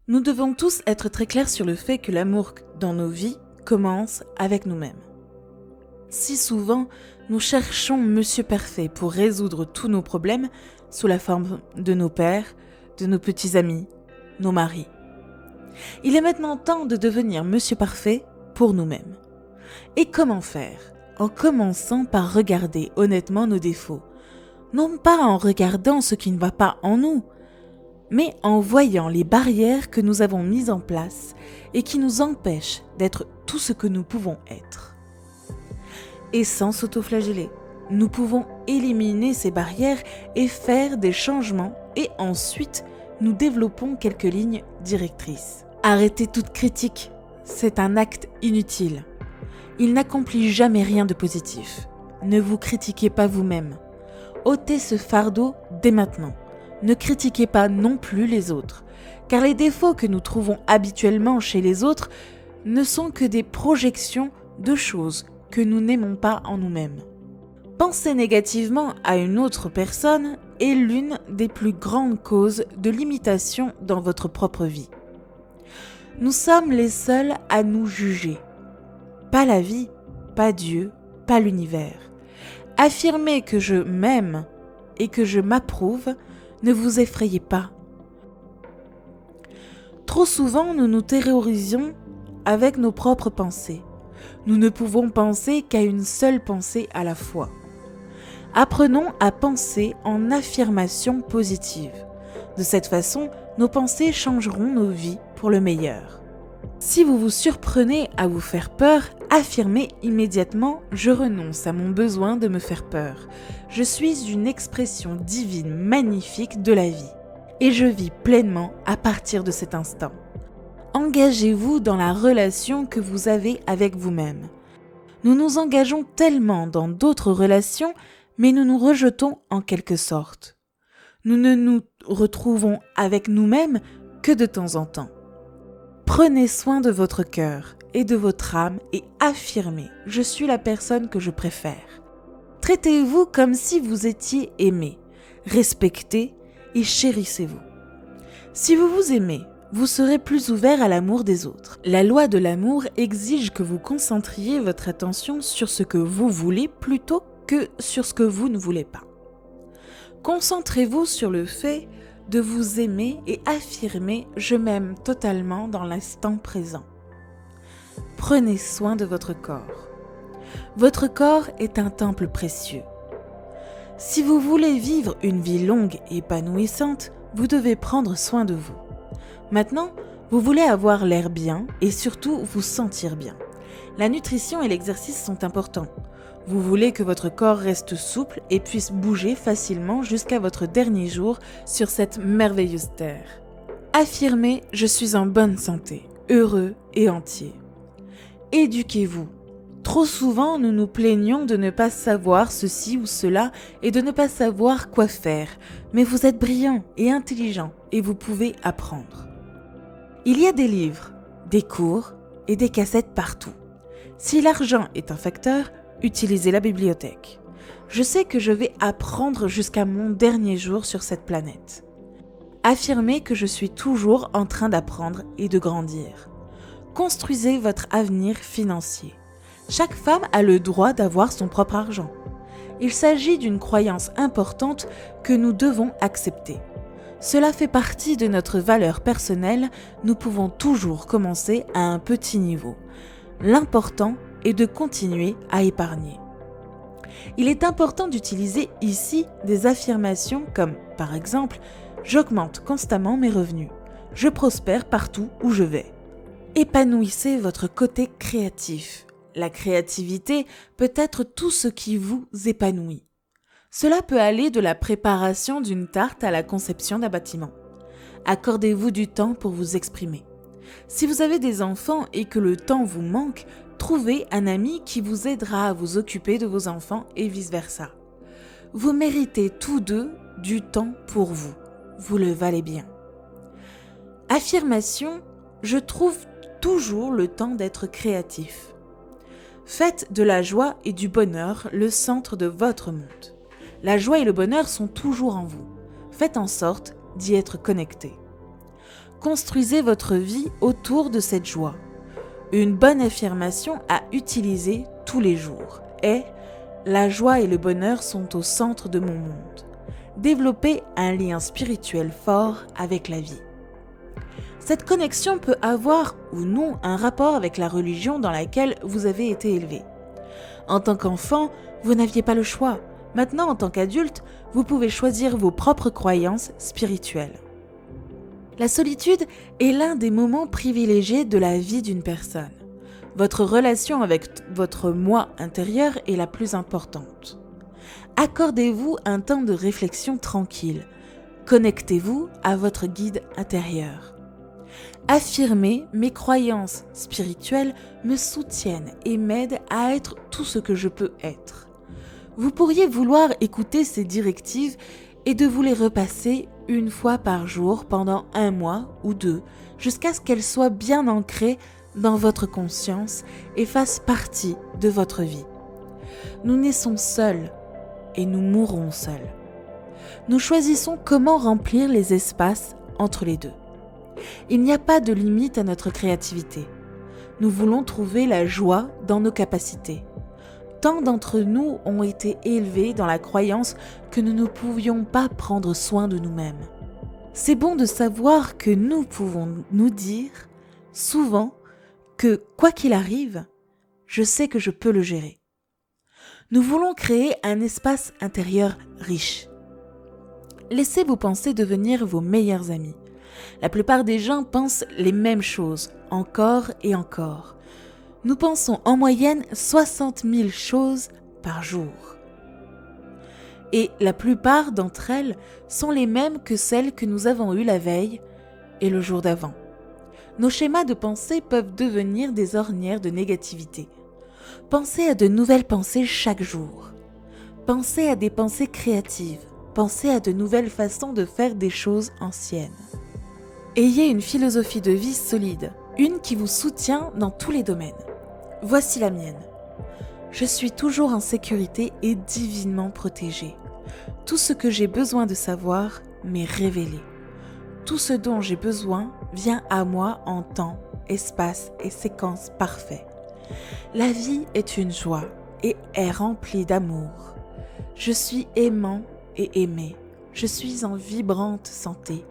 Nous devons tous être très clairs sur le fait que l'amour dans nos vies commence avec nous-mêmes. Si souvent, nous cherchons Monsieur Parfait pour résoudre tous nos problèmes sous la forme de nos pères, de nos petits amis, nos maris. Il est maintenant temps de devenir Monsieur Parfait pour nous-mêmes. Et comment faire ? En commençant par regarder honnêtement nos défauts. Non pas en regardant ce qui ne va pas en nous, mais en voyant les barrières que nous avons mises en place et qui nous empêchent d'être tout ce que nous pouvons être. Et sans s'autoflageller, nous pouvons éliminer ces barrières et faire des changements et ensuite nous développons quelques lignes directrices. Arrêtez toute critique, c'est un acte inutile. Il n'accomplit jamais rien de positif. Ne vous critiquez pas vous-même. Ôtez ce fardeau dès maintenant. Ne critiquez pas non plus les autres, car les défauts que nous trouvons habituellement chez les autres ne sont que des projections de choses que nous n'aimons pas en nous-mêmes. Penser négativement à une autre personne est l'une des plus grandes causes de limitation dans votre propre vie. Nous sommes les seuls à nous juger. Pas la vie, pas Dieu, pas l'univers. Affirmer que je m'aime et que je m'approuve, ne vous effrayez pas. Trop souvent, nous nous terrorisons avec nos propres pensées. Nous ne pouvons penser qu'à une seule pensée à la fois. Apprenons à penser en affirmation positive. De cette façon, nos pensées changeront nos vies pour le meilleur. Si vous vous surprenez à vous faire peur, affirmez immédiatement « Je renonce à mon besoin de me faire peur. Je suis une expression divine magnifique de la vie et je vis pleinement à partir de cet instant. » Engagez-vous dans la relation que vous avez avec vous-même. Nous nous engageons tellement dans d'autres relations, mais nous nous rejetons en quelque sorte. Nous ne nous retrouvons avec nous-mêmes que de temps en temps. Prenez soin de votre cœur et de votre âme et affirmez « Je suis la personne que je préfère ». Traitez-vous comme si vous étiez aimé. Respectez et chérissez-vous. Si vous vous aimez, vous serez plus ouvert à l'amour des autres. La loi de l'amour exige que vous concentriez votre attention sur ce que vous voulez plutôt que sur ce que vous ne voulez pas. Concentrez-vous sur le fait de vous aimer et affirmer « Je m'aime totalement dans l'instant présent ». Prenez soin de votre corps. Votre corps est un temple précieux. Si vous voulez vivre une vie longue et épanouissante, vous devez prendre soin de vous. Maintenant, vous voulez avoir l'air bien et surtout vous sentir bien. La nutrition et l'exercice sont importants. Vous voulez que votre corps reste souple et puisse bouger facilement jusqu'à votre dernier jour sur cette merveilleuse terre. Affirmez « Je suis en bonne santé, heureux et entier ». Éduquez-vous. Trop souvent, nous nous plaignons de ne pas savoir ceci ou cela et de ne pas savoir quoi faire. Mais vous êtes brillant et intelligent et vous pouvez apprendre. Il y a des livres, des cours et des cassettes partout. Si l'argent est un facteur, utilisez la bibliothèque. Je sais que je vais apprendre jusqu'à mon dernier jour sur cette planète. Affirmez que je suis toujours en train d'apprendre et de grandir. Construisez votre avenir financier. Chaque femme a le droit d'avoir son propre argent. Il s'agit d'une croyance importante que nous devons accepter. Cela fait partie de notre valeur personnelle, nous pouvons toujours commencer à un petit niveau. L'important est de continuer à épargner. Il est important d'utiliser ici des affirmations comme, par exemple, « J'augmente constamment mes revenus. Je prospère partout où je vais. » Épanouissez votre côté créatif. La créativité peut être tout ce qui vous épanouit. Cela peut aller de la préparation d'une tarte à la conception d'un bâtiment. Accordez-vous du temps pour vous exprimer. Si vous avez des enfants et que le temps vous manque, trouvez un ami qui vous aidera à vous occuper de vos enfants et vice-versa. Vous méritez tous deux du temps pour vous. Vous le valez bien. Affirmation, je trouve toujours le temps d'être créatif. Faites de la joie et du bonheur le centre de votre monde. La joie et le bonheur sont toujours en vous. Faites en sorte d'y être connecté. Construisez votre vie autour de cette joie. Une bonne affirmation à utiliser tous les jours est « La joie et le bonheur sont au centre de mon monde ». Développez un lien spirituel fort avec la vie. Cette connexion peut avoir ou non un rapport avec la religion dans laquelle vous avez été élevé. En tant qu'enfant, vous n'aviez pas le choix. Maintenant, en tant qu'adulte, vous pouvez choisir vos propres croyances spirituelles. La solitude est l'un des moments privilégiés de la vie d'une personne. Votre relation avec votre moi intérieur est la plus importante. Accordez-vous un temps de réflexion tranquille. Connectez-vous à votre guide intérieur. Affirmer mes croyances spirituelles me soutiennent et m'aident à être tout ce que je peux être. Vous pourriez vouloir écouter ces directives et de vous les repasser une fois par jour pendant 1 mois ou 2, jusqu'à ce qu'elles soient bien ancrées dans votre conscience et fassent partie de votre vie. Nous naissons seuls et nous mourrons seuls. Nous choisissons comment remplir les espaces entre les deux. Il n'y a pas de limite à notre créativité. Nous voulons trouver la joie dans nos capacités. Tant d'entre nous ont été élevés dans la croyance que nous ne pouvions pas prendre soin de nous-mêmes. C'est bon de savoir que nous pouvons nous dire souvent que quoi qu'il arrive, je sais que je peux le gérer. Nous voulons créer un espace intérieur riche. Laissez vos pensées devenir vos meilleurs amis. La plupart des gens pensent les mêmes choses, encore et encore. Nous pensons en moyenne 60 000 choses par jour. Et la plupart d'entre elles sont les mêmes que celles que nous avons eues la veille et le jour d'avant. Nos schémas de pensée peuvent devenir des ornières de négativité. Pensez à de nouvelles pensées chaque jour. Pensez à des pensées créatives. Pensez à de nouvelles façons de faire des choses anciennes. Ayez une philosophie de vie solide, une qui vous soutient dans tous les domaines. Voici la mienne. Je suis toujours en sécurité et divinement protégée. Tout ce que j'ai besoin de savoir m'est révélé. Tout ce dont j'ai besoin vient à moi en temps, espace et séquence parfaits. La vie est une joie et est remplie d'amour. Je suis aimant et aimé. Je suis en vibrante santé.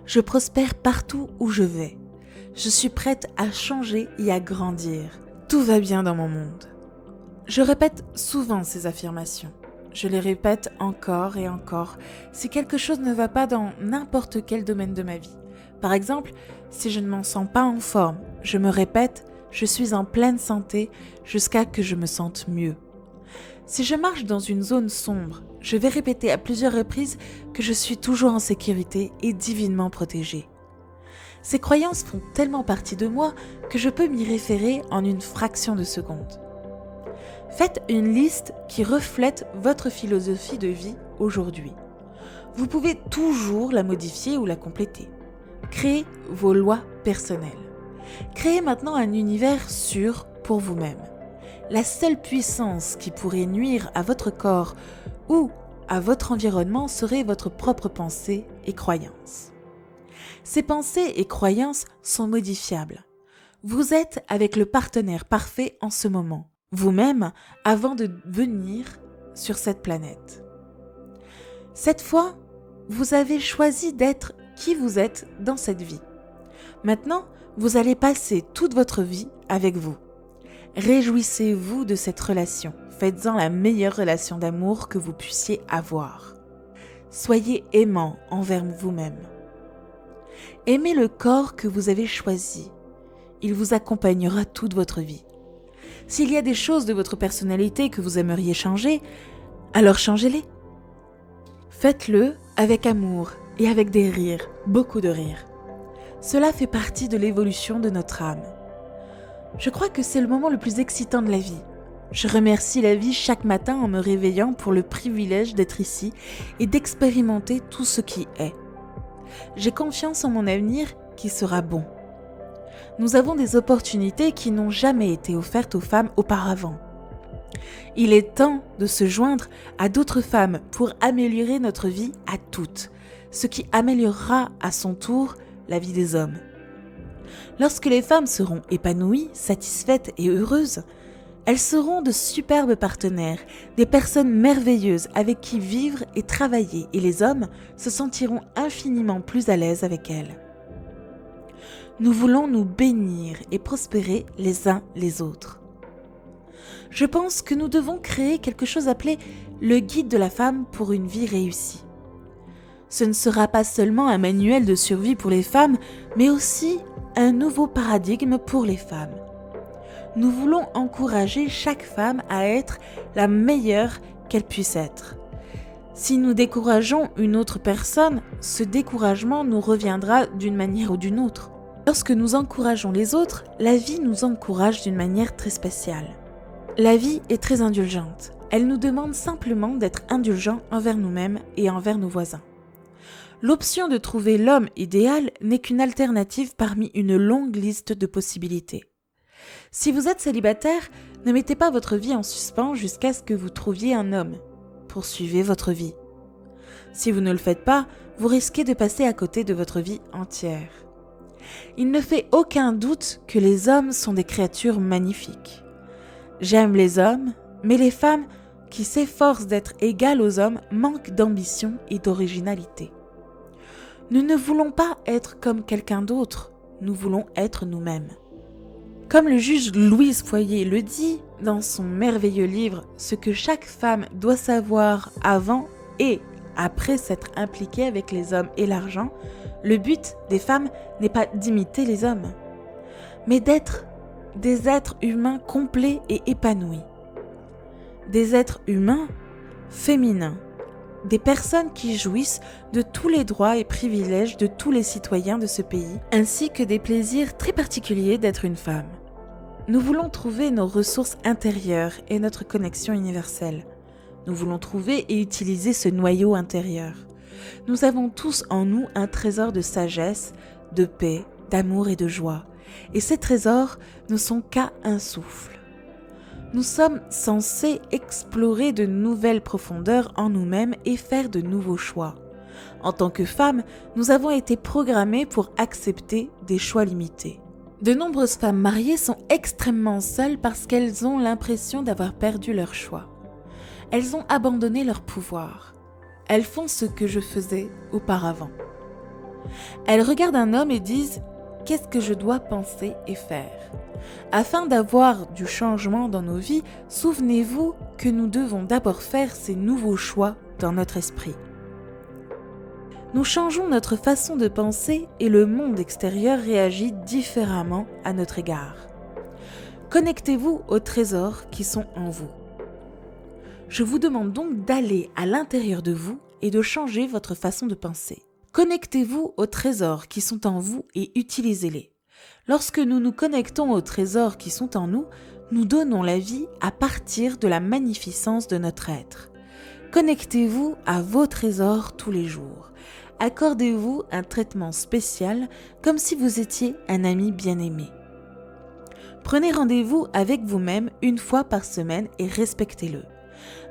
Je prospère partout où je vais. Je suis prête à changer et à grandir. Tout va bien dans mon monde. Je répète souvent ces affirmations. Je les répète encore et encore si quelque chose ne va pas dans n'importe quel domaine de ma vie. Par exemple, si je ne m'en sens pas en forme, je me répète « je suis en pleine santé jusqu'à que je me sente mieux ». Si je marche dans une zone sombre, je vais répéter à plusieurs reprises que je suis toujours en sécurité et divinement protégée. Ces croyances font tellement partie de moi que je peux m'y référer en une fraction de seconde. Faites une liste qui reflète votre philosophie de vie aujourd'hui. Vous pouvez toujours la modifier ou la compléter. Créez vos lois personnelles. Créez maintenant un univers sûr pour vous-même. La seule puissance qui pourrait nuire à votre corps ou à votre environnement serait votre propre pensée et croyance. Ces pensées et croyances sont modifiables. Vous êtes avec le partenaire parfait en ce moment, vous-même, avant de venir sur cette planète. Cette fois, vous avez choisi d'être qui vous êtes dans cette vie. Maintenant, vous allez passer toute votre vie avec vous. Réjouissez-vous de cette relation. Faites-en la meilleure relation d'amour que vous puissiez avoir. Soyez aimant envers vous-même. Aimez le corps que vous avez choisi. Il vous accompagnera toute votre vie. S'il y a des choses de votre personnalité que vous aimeriez changer, alors changez-les. Faites-le avec amour et avec des rires, beaucoup de rires. Cela fait partie de l'évolution de notre âme. Je crois que c'est le moment le plus excitant de la vie. Je remercie la vie chaque matin en me réveillant pour le privilège d'être ici et d'expérimenter tout ce qui est. J'ai confiance en mon avenir qui sera bon. Nous avons des opportunités qui n'ont jamais été offertes aux femmes auparavant. Il est temps de se joindre à d'autres femmes pour améliorer notre vie à toutes, ce qui améliorera à son tour la vie des hommes. Lorsque les femmes seront épanouies, satisfaites et heureuses, elles seront de superbes partenaires, des personnes merveilleuses avec qui vivre et travailler, et les hommes se sentiront infiniment plus à l'aise avec elles. Nous voulons nous bénir et prospérer les uns les autres. Je pense que nous devons créer quelque chose appelé le guide de la femme pour une vie réussie. Ce ne sera pas seulement un manuel de survie pour les femmes, mais aussi un nouveau paradigme pour les femmes. Nous voulons encourager chaque femme à être la meilleure qu'elle puisse être. Si nous décourageons une autre personne, ce découragement nous reviendra d'une manière ou d'une autre. Lorsque nous encourageons les autres, la vie nous encourage d'une manière très spéciale. La vie est très indulgente. Elle nous demande simplement d'être indulgents envers nous-mêmes et envers nos voisins. L'option de trouver l'homme idéal n'est qu'une alternative parmi une longue liste de possibilités. Si vous êtes célibataire, ne mettez pas votre vie en suspens jusqu'à ce que vous trouviez un homme. Poursuivez votre vie. Si vous ne le faites pas, vous risquez de passer à côté de votre vie entière. Il ne fait aucun doute que les hommes sont des créatures magnifiques. J'aime les hommes, mais les femmes qui s'efforcent d'être égales aux hommes manquent d'ambition et d'originalité. Nous ne voulons pas être comme quelqu'un d'autre, nous voulons être nous-mêmes. Comme le juge Louise Foyer le dit dans son merveilleux livre « Ce que chaque femme doit savoir avant et après s'être impliquée avec les hommes et l'argent », le but des femmes n'est pas d'imiter les hommes, mais d'être des êtres humains complets et épanouis. Des êtres humains féminins, des personnes qui jouissent de tous les droits et privilèges de tous les citoyens de ce pays, ainsi que des plaisirs très particuliers d'être une femme. Nous voulons trouver nos ressources intérieures et notre connexion universelle. Nous voulons trouver et utiliser ce noyau intérieur. Nous avons tous en nous un trésor de sagesse, de paix, d'amour et de joie. Et ces trésors ne sont qu'à un souffle. Nous sommes censés explorer de nouvelles profondeurs en nous-mêmes et faire de nouveaux choix. En tant que femmes, nous avons été programmées pour accepter des choix limités. De nombreuses femmes mariées sont extrêmement seules parce qu'elles ont l'impression d'avoir perdu leur choix. Elles ont abandonné leur pouvoir. Elles font ce que je faisais auparavant. Elles regardent un homme et disent « Qu'est-ce que je dois penser et faire ?» Afin d'avoir du changement dans nos vies, souvenez-vous que nous devons d'abord faire ces nouveaux choix dans notre esprit. Nous changeons notre façon de penser et le monde extérieur réagit différemment à notre égard. Connectez-vous aux trésors qui sont en vous. Je vous demande donc d'aller à l'intérieur de vous et de changer votre façon de penser. Connectez-vous aux trésors qui sont en vous et utilisez-les. Lorsque nous nous connectons aux trésors qui sont en nous, nous donnons la vie à partir de la magnificence de notre être. Connectez-vous à vos trésors tous les jours. Accordez-vous un traitement spécial comme si vous étiez un ami bien-aimé. Prenez rendez-vous avec vous-même une fois par semaine et respectez-le.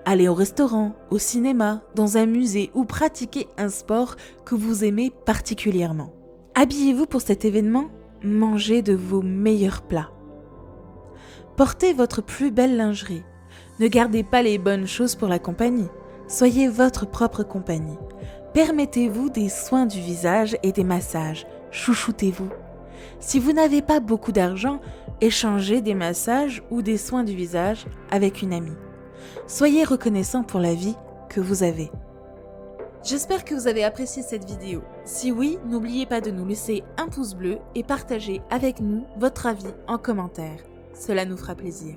Allez au restaurant, au cinéma, dans un musée ou pratiquez un sport que vous aimez particulièrement. Habillez-vous pour cet événement, mangez de vos meilleurs plats. Portez votre plus belle lingerie. Ne gardez pas les bonnes choses pour la compagnie. Soyez votre propre compagnie. Permettez-vous des soins du visage et des massages. Chouchoutez-vous. Si vous n'avez pas beaucoup d'argent, échangez des massages ou des soins du visage avec une amie. Soyez reconnaissant pour la vie que vous avez. J'espère que vous avez apprécié cette vidéo. Si oui, n'oubliez pas de nous laisser un pouce bleu et partager avec nous votre avis en commentaire. Cela nous fera plaisir.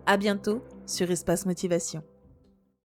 À bientôt sur Espace Motivation.